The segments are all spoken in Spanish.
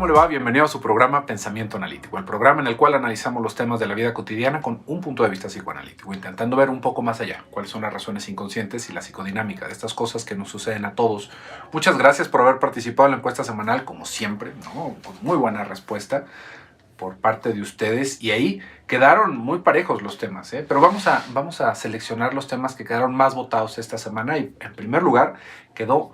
le va? Bienvenido a su programa Pensamiento Analítico, el programa en el cual analizamos los temas de la vida cotidiana con un punto de vista psicoanalítico, intentando ver un poco más allá cuáles son las razones inconscientes y la psicodinámica de estas cosas que nos suceden a todos. Muchas gracias por haber participado en la encuesta semanal, como siempre, ¿no? Con muy buena respuesta por parte de ustedes, y ahí quedaron muy parejos los temas, ¿eh? Pero vamos a seleccionar los temas que quedaron más votados esta semana, y en primer lugar quedó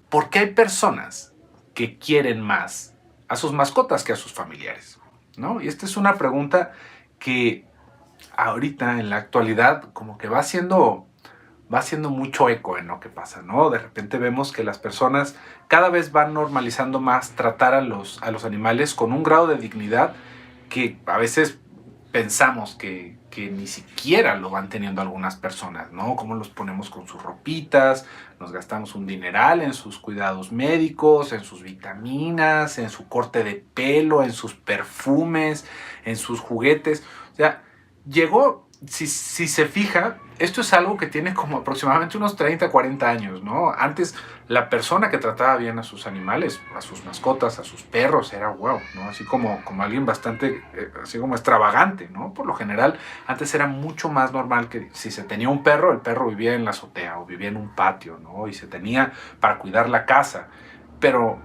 ¿por qué hay personas que quieren más a sus mascotas que a sus familiares? ¿No? Y esta es una pregunta que ahorita en la actualidad como que va haciendo mucho eco en lo que pasa, ¿no? De repente vemos que las personas cada vez van normalizando más tratar a los animales con un grado de dignidad que a veces pensamos que ni siquiera lo van teniendo algunas personas, ¿no? Cómo los ponemos con sus ropitas, nos gastamos un dineral en sus cuidados médicos, en sus vitaminas, en su corte de pelo, en sus perfumes, en sus juguetes. O sea, llegó, si se fija, esto es algo que tiene como aproximadamente unos 30, 40 años, ¿no? Antes, la persona que trataba bien a sus animales, a sus mascotas, a sus perros, era wow, ¿no? Así como alguien bastante, así como extravagante, ¿no? Por lo general, antes era mucho más normal que si se tenía un perro, el perro vivía en la azotea o vivía en un patio, ¿no? Y se tenía para cuidar la casa. Pero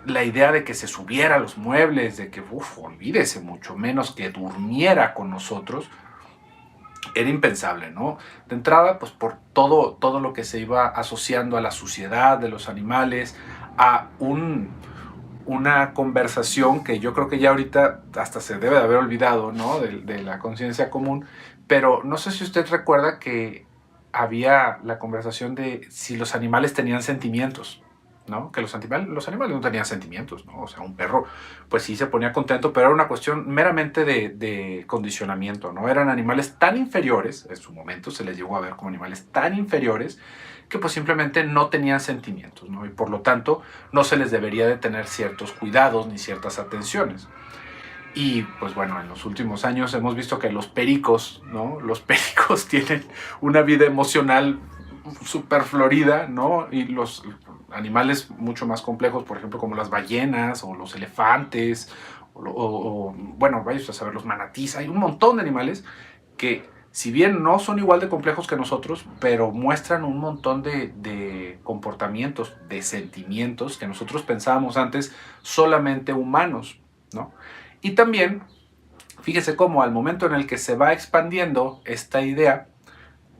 la idea de que se subiera a los muebles, de que, olvídese, mucho menos que durmiera con nosotros, era impensable, ¿no? De entrada, pues por todo lo que se iba asociando a la suciedad de los animales, a una conversación que yo creo que ya ahorita hasta se debe de haber olvidado, ¿no? De la conciencia común, pero no sé si usted recuerda que había la conversación de si los animales tenían sentimientos, ¿no? Que los animales no tenían sentimientos, ¿no? O sea, un perro, pues sí se ponía contento, pero era una cuestión meramente de condicionamiento, ¿no? Eran animales tan inferiores, en su momento se les llegó a ver como animales tan inferiores, que pues simplemente no tenían sentimientos, ¿no? Y por lo tanto no se les debería de tener ciertos cuidados ni ciertas atenciones. Y pues bueno, en los últimos años hemos visto que los pericos, ¿no? Los pericos tienen una vida emocional súper florida, ¿no? Y los animales mucho más complejos, por ejemplo, como las ballenas o los elefantes, bueno, vaya a saber, los manatís. Hay un montón de animales que, si bien no son igual de complejos que nosotros, pero muestran un montón de comportamientos, de sentimientos que nosotros pensábamos antes solamente humanos, ¿no? Y también, fíjese cómo al momento en el que se va expandiendo esta idea,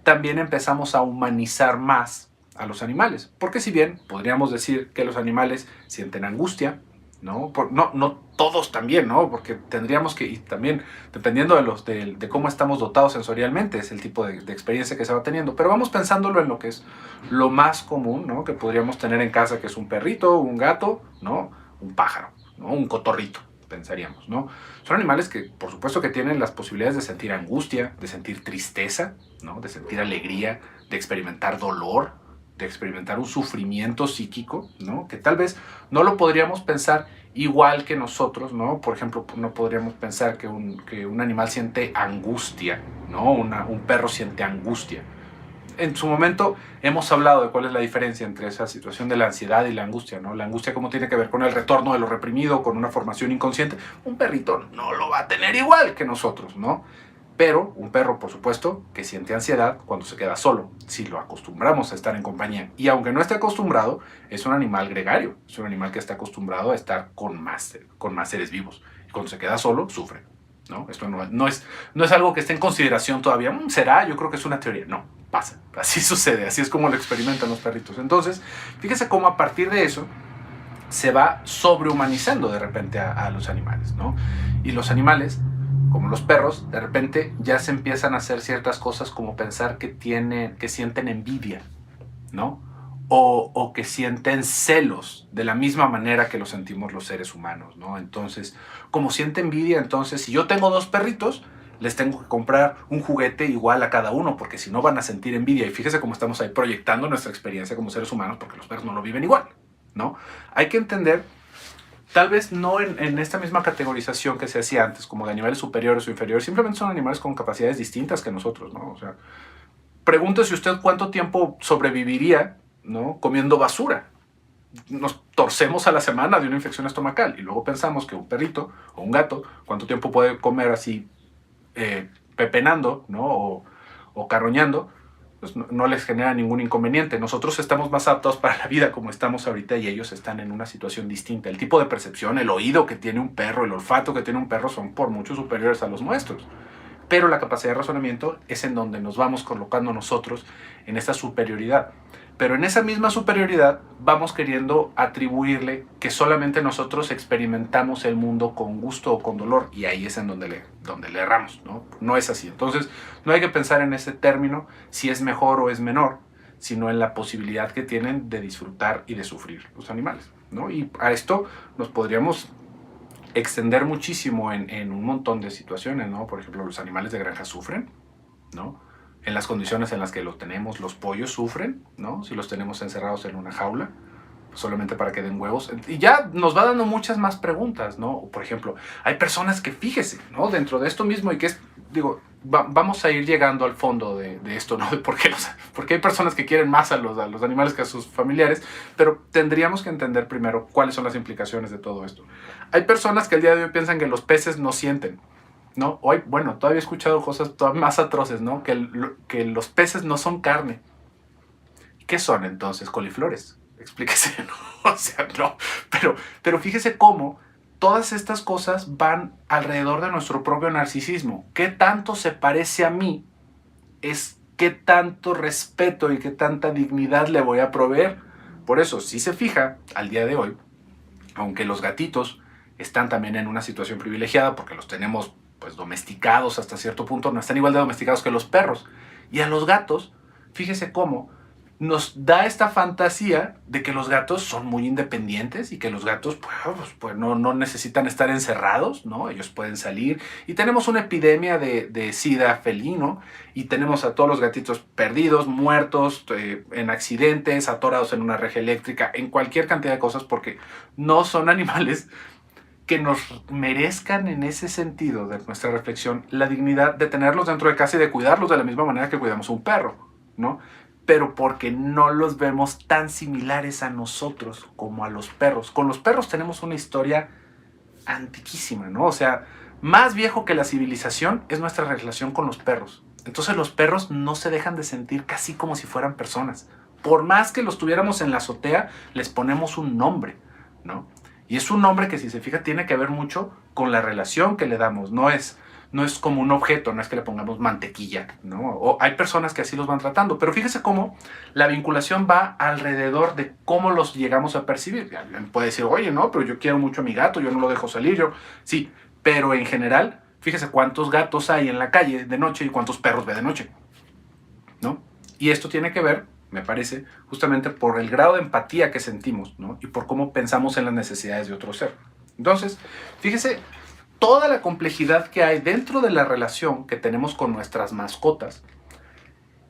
también empezamos a humanizar más a los animales. Porque si bien podríamos decir que los animales sienten angustia, ¿no? No todos también, ¿no? Porque tendríamos que, y también dependiendo de cómo estamos dotados sensorialmente, es el tipo de experiencia que se va teniendo. Pero vamos pensándolo en lo que es lo más común, ¿no? Que podríamos tener en casa, que es un perrito, un gato, ¿no? Un pájaro, ¿no? Un cotorrito, pensaríamos, ¿no? Son animales que, por supuesto, que tienen las posibilidades de sentir angustia, de sentir tristeza, ¿no? De sentir alegría, de experimentar dolor, de experimentar un sufrimiento psíquico, ¿no? Que tal vez no lo podríamos pensar igual que nosotros, ¿no? Por ejemplo, no podríamos pensar que un animal siente angustia, ¿no? Un perro siente angustia. En su momento hemos hablado de cuál es la diferencia entre esa situación de la ansiedad y la angustia, ¿no? La angustia cómo tiene que ver con el retorno de lo reprimido, con una formación inconsciente. Un perrito no lo va a tener igual que nosotros, ¿no? Pero un perro, por supuesto, que siente ansiedad cuando se queda solo, si lo acostumbramos a estar en compañía. Y aunque no esté acostumbrado, es un animal gregario, es un animal que está acostumbrado a estar con más seres vivos. Y cuando se queda solo, sufre, ¿no? Esto no es algo que esté en consideración todavía. ¿Será? Yo creo que es una teoría. No, pasa. Así sucede, así es como lo experimentan los perritos. Entonces, fíjese cómo a partir de eso se va sobrehumanizando de repente a los animales, ¿no? Y los animales, como los perros, de repente ya se empiezan a hacer ciertas cosas como pensar que sienten envidia, ¿no? O que sienten celos de la misma manera que lo sentimos los seres humanos, ¿no? Entonces, como siente envidia, entonces si yo tengo dos perritos, les tengo que comprar un juguete igual a cada uno, porque si no van a sentir envidia. Y fíjese cómo estamos ahí proyectando nuestra experiencia como seres humanos, porque los perros no lo viven igual, ¿no? Hay que entender, tal vez no en esta misma categorización que se hacía antes, como de animales superiores o inferiores, simplemente son animales con capacidades distintas que nosotros, ¿no? O sea, pregúntese usted cuánto tiempo sobreviviría, ¿no? Comiendo basura, nos torcemos a la semana de una infección estomacal y luego pensamos que un perrito o un gato, ¿cuánto tiempo puede comer así pepenando, ¿no? O carroñando? Pues no les genera ningún inconveniente. Nosotros estamos más aptos para la vida como estamos ahorita y ellos están en una situación distinta. El tipo de percepción, el oído que tiene un perro, el olfato que tiene un perro son por mucho superiores a los nuestros. Pero la capacidad de razonamiento es en donde nos vamos colocando nosotros en esa superioridad. Pero en esa misma superioridad vamos queriendo atribuirle que solamente nosotros experimentamos el mundo con gusto o con dolor, y ahí es en donde le erramos, ¿no? No es así. Entonces no hay que pensar en ese término si es mejor o es menor, sino en la posibilidad que tienen de disfrutar y de sufrir los animales, ¿no? Y a esto nos podríamos extender muchísimo en un montón de situaciones, ¿no? Por ejemplo, los animales de granja sufren, ¿no? En las condiciones en las que los tenemos, los pollos sufren, ¿no? Si los tenemos encerrados en una jaula, solamente para que den huevos. Y ya nos va dando muchas más preguntas, ¿no? Por ejemplo, hay personas que, fíjese, ¿no? Dentro de esto mismo, y que es, digo, vamos a ir llegando al fondo de esto, ¿no? Porque hay personas que quieren más a los animales que a sus familiares, pero tendríamos que entender primero cuáles son las implicaciones de todo esto. Hay personas que al día de hoy piensan que los peces no sienten, ¿no? Hoy, bueno, todavía he escuchado cosas todavía más atroces, ¿no? Que los peces no son carne. ¿Qué son entonces? Coliflores. Explíquese, ¿no? O sea, no. Pero fíjese cómo todas estas cosas van alrededor de nuestro propio narcisismo. ¿Qué tanto se parece a mí? Es qué tanto respeto y qué tanta dignidad le voy a proveer. Por eso, si se fija, al día de hoy, aunque los gatitos están también en una situación privilegiada porque los tenemos pues domesticados hasta cierto punto, no están igual de domesticados que los perros. Y a los gatos, fíjese cómo nos da esta fantasía de que los gatos son muy independientes y que los gatos pues no necesitan estar encerrados, ¿no? Ellos pueden salir. Y tenemos una epidemia de sida felino y tenemos a todos los gatitos perdidos, muertos, en accidentes, atorados en una reja eléctrica, en cualquier cantidad de cosas, porque no son animales que nos merezcan en ese sentido de nuestra reflexión la dignidad de tenerlos dentro de casa y de cuidarlos de la misma manera que cuidamos a un perro, ¿no? Pero porque no los vemos tan similares a nosotros como a los perros. Con los perros tenemos una historia antiquísima, ¿no? O sea, más viejo que la civilización es nuestra relación con los perros. Entonces los perros no se dejan de sentir casi como si fueran personas. Por más que los tuviéramos en la azotea, les ponemos un nombre, ¿no? Y es un nombre que, si se fija, tiene que ver mucho con la relación que le damos. No es como un objeto, no es que le pongamos mantequilla, ¿no? O hay personas que así los van tratando, pero fíjese cómo la vinculación va alrededor de cómo los llegamos a percibir. Puede decir, oye, no, pero yo quiero mucho a mi gato, yo no lo dejo salir, yo... Sí, pero en general, fíjese cuántos gatos hay en la calle de noche y cuántos perros ve de noche, ¿no? Y esto tiene que ver, me parece, justamente por el grado de empatía que sentimos, ¿no? Y por cómo pensamos en las necesidades de otro ser. Entonces, fíjese toda la complejidad que hay dentro de la relación que tenemos con nuestras mascotas.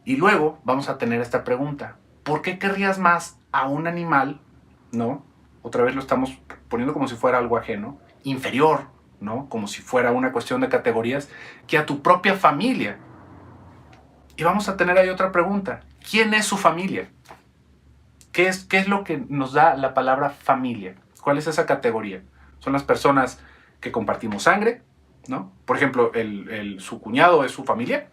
Y luego vamos a tener esta pregunta: ¿por qué querrías más a un animal, ¿no? Otra vez lo estamos poniendo como si fuera algo ajeno, inferior, ¿no? Como si fuera una cuestión de categorías, que a tu propia familia. Y vamos a tener ahí otra pregunta: ¿quién es su familia? ¿Qué es lo que nos da la palabra familia? ¿Cuál es esa categoría? Son las personas que compartimos sangre, ¿no? Por ejemplo, su cuñado es su familia.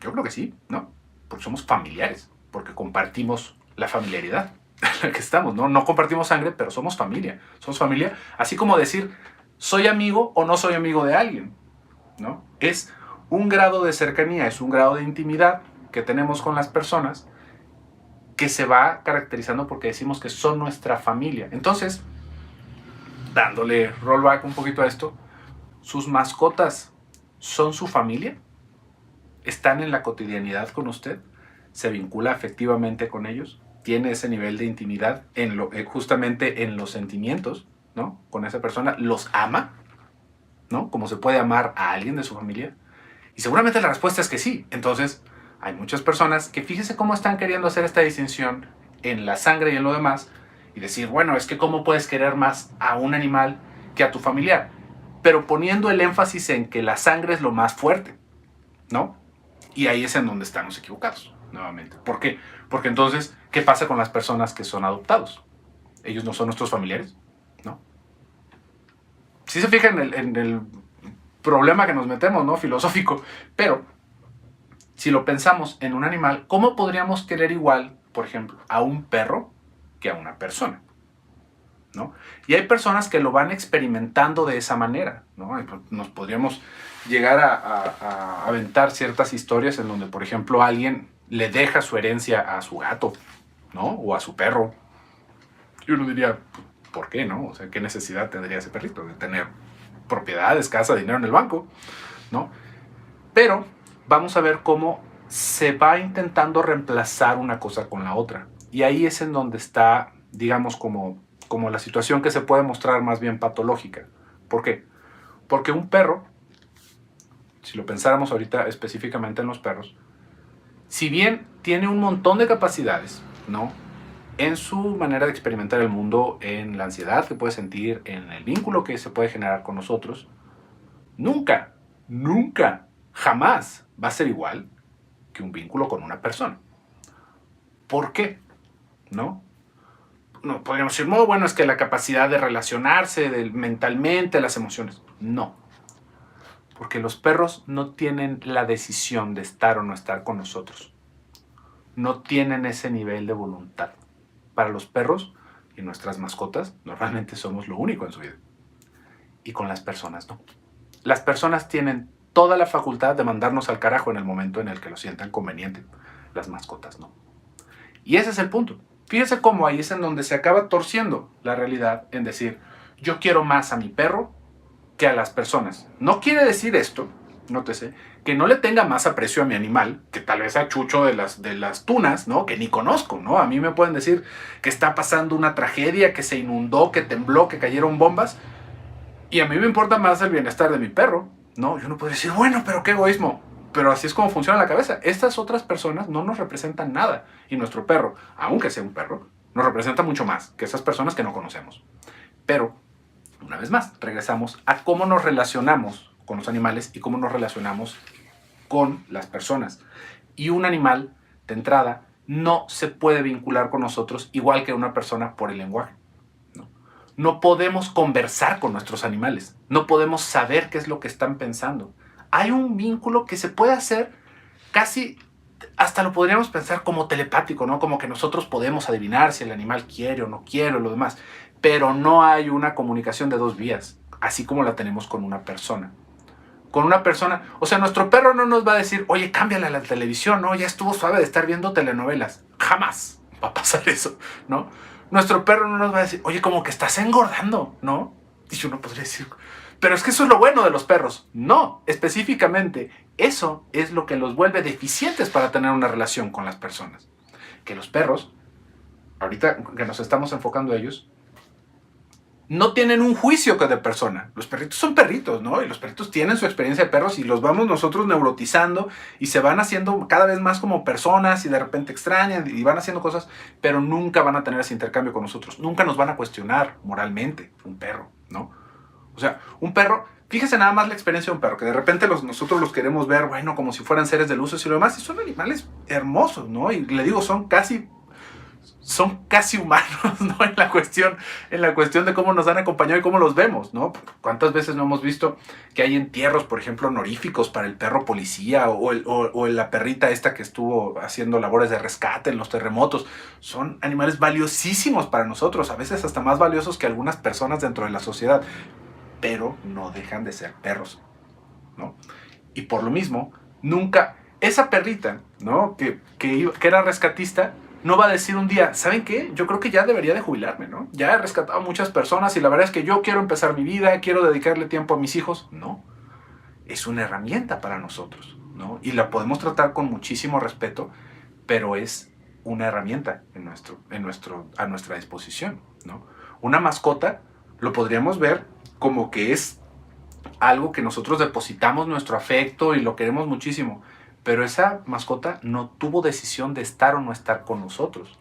Yo creo que sí, ¿no? Porque somos familiares, porque compartimos la familiaridad en la que estamos, ¿no? No compartimos sangre, pero somos familia. Somos familia, así como decir, soy amigo o no soy amigo de alguien, ¿no? Es un grado de cercanía, es un grado de intimidad que tenemos con las personas que se va caracterizando porque decimos que son nuestra familia. Entonces, dándole rollback un poquito a esto, ¿sus mascotas son su familia? ¿Están en la cotidianidad con usted? ¿Se vincula afectivamente con ellos? ¿Tiene ese nivel de intimidad justamente en los sentimientos, ¿no? Con esa persona. ¿Los ama? ¿No? Como se puede amar a alguien de su familia. Y seguramente la respuesta es que sí. Entonces, hay muchas personas que, fíjese cómo están queriendo hacer esta distinción en la sangre y en lo demás, y decir, bueno, es que cómo puedes querer más a un animal que a tu familiar, pero poniendo el énfasis en que la sangre es lo más fuerte, ¿no? Y ahí es en donde estamos equivocados, nuevamente. ¿Por qué? Porque entonces, ¿qué pasa con las personas que son adoptados? Ellos no son nuestros familiares, ¿no? Si se fijan en el problema que nos metemos, ¿no? Filosófico. Pero, si lo pensamos en un animal, ¿cómo podríamos querer igual, por ejemplo, a un perro que a una persona? ¿No? Y hay personas que lo van experimentando de esa manera, ¿no? Nos podríamos llegar a aventar ciertas historias en donde, por ejemplo, alguien le deja su herencia a su gato, ¿no? O a su perro. Y uno diría, ¿por qué, no? O sea, ¿qué necesidad tendría ese perrito de tener propiedades, casa, dinero en el banco, ¿no? Pero vamos a ver cómo se va intentando reemplazar una cosa con la otra. Y ahí es en donde está, digamos, como la situación que se puede mostrar más bien patológica. ¿Por qué? Porque un perro, si lo pensáramos ahorita específicamente en los perros, si bien tiene un montón de capacidades, ¿no? En su manera de experimentar el mundo, en la ansiedad que puede sentir, en el vínculo que se puede generar con nosotros, nunca, nunca, jamás va a ser igual que un vínculo con una persona. ¿Por qué? ¿No? No podríamos decir, no, bueno, es que la capacidad de relacionarse mentalmente, las emociones. No. Porque los perros no tienen la decisión de estar o no estar con nosotros. No tienen ese nivel de voluntad. Para los perros y nuestras mascotas, normalmente somos lo único en su vida. Y con las personas no. Las personas tienen toda la facultad de mandarnos al carajo en el momento en el que lo sientan conveniente. Las mascotas no. Y ese es el punto. Fíjense cómo ahí es en donde se acaba torciendo la realidad en decir, yo quiero más a mi perro que a las personas. No quiere decir esto, nótese, que no le tenga más aprecio a mi animal, que tal vez a Chucho de las tunas, ¿no? Que ni conozco, ¿no? A mí me pueden decir que está pasando una tragedia, que se inundó, que tembló, que cayeron bombas, y a mí me importa más el bienestar de mi perro, ¿no? Yo no puedo decir, bueno, pero qué egoísmo. Pero así es como funciona la cabeza. Estas otras personas no nos representan nada. Y nuestro perro, aunque sea un perro, nos representa mucho más que esas personas que no conocemos. Pero, una vez más, regresamos a cómo nos relacionamos con los animales y cómo nos relacionamos con las personas. Y un animal, de entrada, no se puede vincular con nosotros igual que una persona por el lenguaje. No podemos conversar con nuestros animales. No podemos saber qué es lo que están pensando. Hay un vínculo que se puede hacer casi, hasta lo podríamos pensar como telepático, ¿no? Como que nosotros podemos adivinar si el animal quiere o no quiere o lo demás. Pero no hay una comunicación de dos vías, así como la tenemos con una persona. Con una persona, o sea, nuestro perro no nos va a decir, oye, cámbiale a la televisión, ¿no? Ya estuvo suave de estar viendo telenovelas. Jamás va a pasar eso, ¿no? Nuestro perro no nos va a decir, oye, como que estás engordando, ¿no? Y yo no podría decir, pero es que eso es lo bueno de los perros. No, específicamente, eso es lo que los vuelve deficientes para tener una relación con las personas. Que los perros, ahorita que nos estamos enfocando a ellos, no tienen un juicio que de persona. Los perritos son perritos, ¿no? Y los perritos tienen su experiencia de perros y los vamos nosotros neurotizando y se van haciendo cada vez más como personas y de repente extrañan y van haciendo cosas, pero nunca van a tener ese intercambio con nosotros. Nunca nos van a cuestionar moralmente un perro, ¿no? O sea, un perro, fíjese nada más la experiencia de un perro, que de repente nosotros los queremos ver, bueno, como si fueran seres de luz y lo demás, y son animales hermosos, ¿no? Y le digo, son casi humanos, ¿no? En la cuestión de cómo nos han acompañado y cómo los vemos, ¿no? ¿Cuántas veces no hemos visto que hay entierros, por ejemplo, honoríficos para el perro policía o la perrita esta que estuvo haciendo labores de rescate en los terremotos? Son animales valiosísimos para nosotros, a veces hasta más valiosos que algunas personas dentro de la sociedad, pero no dejan de ser perros, ¿no? Y por lo mismo, nunca, esa perrita, ¿no? Que era rescatista, no va a decir un día, ¿saben qué? Yo creo que ya debería de jubilarme, ¿no? Ya he rescatado a muchas personas y la verdad es que yo quiero empezar mi vida, quiero dedicarle tiempo a mis hijos. No, es una herramienta para nosotros, ¿no? Y la podemos tratar con muchísimo respeto, pero es una herramienta a nuestra disposición, ¿no? Una mascota lo podríamos ver como que es algo que nosotros depositamos nuestro afecto y lo queremos muchísimo. Pero esa mascota no tuvo decisión de estar o no estar con nosotros.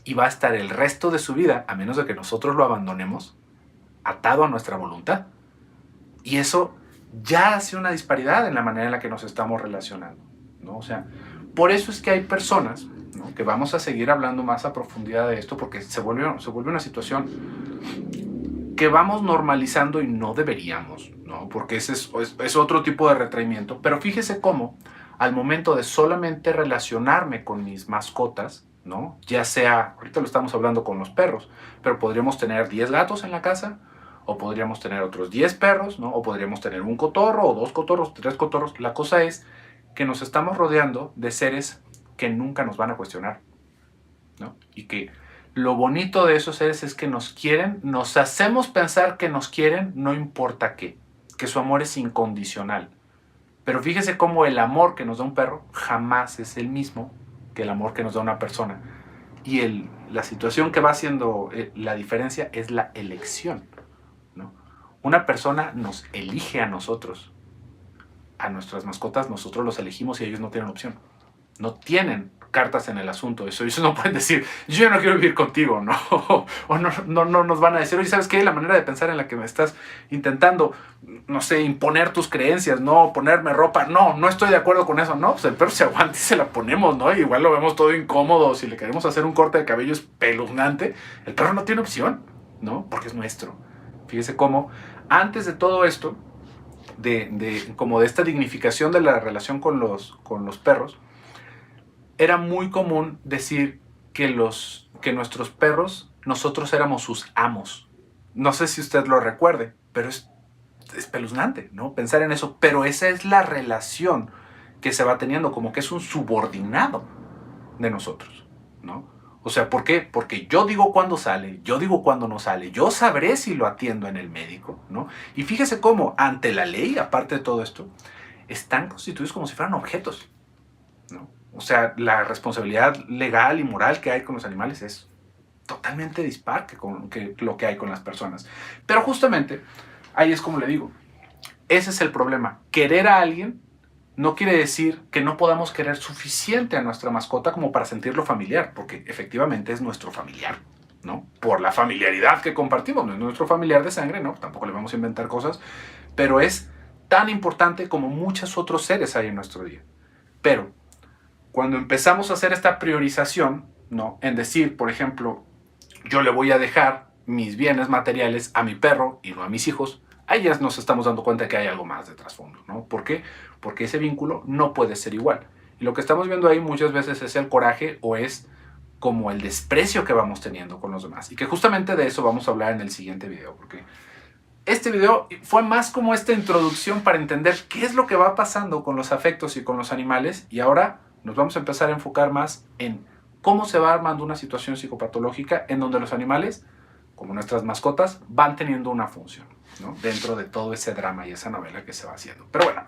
Y va a estar el resto de su vida, a menos de que nosotros lo abandonemos, atado a nuestra voluntad. Y eso ya hace una disparidad en la manera en la que nos estamos relacionando, ¿no? O sea, por eso es que hay personas, ¿no? Que vamos a seguir hablando más a profundidad de esto porque se vuelve una situación que vamos normalizando y no deberíamos, ¿no? Porque ese es otro tipo de retraimiento. Pero fíjese cómo al momento de solamente relacionarme con mis mascotas, ¿no? Ya sea, ahorita lo estamos hablando con los perros, pero podríamos tener 10 gatos en la casa, o podríamos tener otros 10 perros, ¿no? O podríamos tener un cotorro, o 2 cotorros, 3 cotorros. La cosa es que nos estamos rodeando de seres que nunca nos van a cuestionar, ¿no? Y que lo bonito de esos seres es que nos quieren, nos hacemos pensar que nos quieren, no importa qué, que su amor es incondicional. Pero fíjese cómo el amor que nos da un perro jamás es el mismo que el amor que nos da una persona. Y la situación que va haciendo la diferencia es la elección, ¿no? Una persona nos elige a nosotros. A nuestras mascotas nosotros los elegimos y ellos no tienen opción. No tienen cartas en el asunto. Eso no pueden decir, yo ya no quiero vivir contigo, ¿no? O no nos van a decir, oye, ¿sabes qué? La manera de pensar en la que me estás intentando, no sé, imponer tus creencias, no ponerme ropa, no estoy de acuerdo con eso, no, pues el perro se aguanta y se la ponemos, ¿no? Y igual lo vemos todo incómodo, si le queremos hacer un corte de cabello espeluznante, el perro no tiene opción, ¿no? Porque es nuestro. Fíjese cómo, antes de todo esto, como de esta dignificación de la relación con los perros, era muy común decir que nuestros perros, nosotros éramos sus amos. No sé si usted lo recuerde, pero es espeluznante, ¿no? Pensar en eso. Pero esa es la relación que se va teniendo, como que es un subordinado de nosotros, ¿no? O sea, ¿por qué? Porque yo digo cuándo sale, yo digo cuándo no sale, yo sabré si lo atiendo en el médico, ¿no? Y fíjese cómo, ante la ley, aparte de todo esto, están constituidos como si fueran objetos, ¿no? O sea, la responsabilidad legal y moral que hay con los animales es totalmente dispar que lo que hay con las personas. Pero justamente, ahí es como le digo, ese es el problema. Querer a alguien no quiere decir que no podamos querer suficiente a nuestra mascota como para sentirlo familiar, porque efectivamente es nuestro familiar, ¿no? Por la familiaridad que compartimos, no es nuestro familiar de sangre, ¿no? Tampoco le vamos a inventar cosas, pero es tan importante como muchos otros seres hay en nuestro día. Pero cuando empezamos a hacer esta priorización, ¿no? En decir, por ejemplo, yo le voy a dejar mis bienes materiales a mi perro y no a mis hijos, ahí ya nos estamos dando cuenta que hay algo más de trasfondo, ¿no? ¿Por qué? Porque ese vínculo no puede ser igual. Y lo que estamos viendo ahí muchas veces es el coraje o es como el desprecio que vamos teniendo con los demás. Y que justamente de eso vamos a hablar en el siguiente video, porque este video fue más como esta introducción para entender qué es lo que va pasando con los afectos y con los animales, y ahora nos vamos a empezar a enfocar más en cómo se va armando una situación psicopatológica en donde los animales, como nuestras mascotas, van teniendo una función, ¿no? Dentro de todo ese drama y esa novela que se va haciendo. Pero bueno,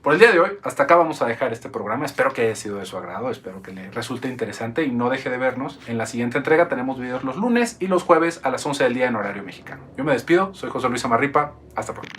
por el día de hoy, hasta acá vamos a dejar este programa. Espero que haya sido de su agrado, espero que le resulte interesante y no deje de vernos. En la siguiente entrega tenemos videos los lunes y los jueves a las 11 del día en horario mexicano. Yo me despido, soy José Luis Amarripa, hasta pronto.